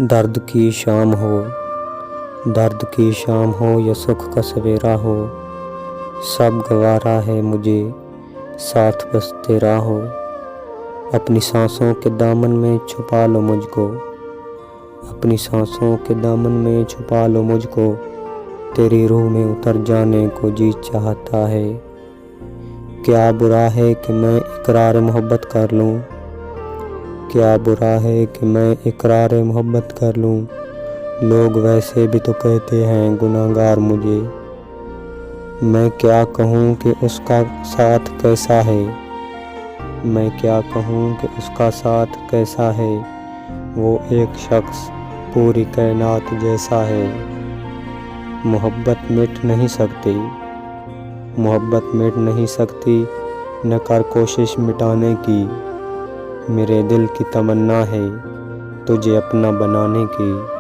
दर्द की शाम हो, दर्द की शाम हो या सुख का सवेरा हो, सब गवारा है मुझे, साथ बस तेरा हो। अपनी सांसों के दामन में छुपा लो मुझको, अपनी सांसों के दामन में छुपा लो मुझको। तेरी रूह में उतर जाने को जी चाहता है। क्या बुरा है कि मैं इकरार मोहब्बत कर लूं, क्या बुरा है कि मैं इकरार मोहब्बत कर लूं। लोग वैसे भी तो कहते हैं गुनाहगार मुझे। मैं क्या कहूँ कि उसका साथ कैसा है, मैं क्या कहूँ कि उसका साथ कैसा है। वो एक शख्स पूरी कायनात जैसा है। मोहब्बत मिट नहीं सकती, मोहब्बत मिट नहीं सकती, न कर कोशिश मिटाने की। मेरे दिल की तमन्ना है तुझे अपना बनाने की।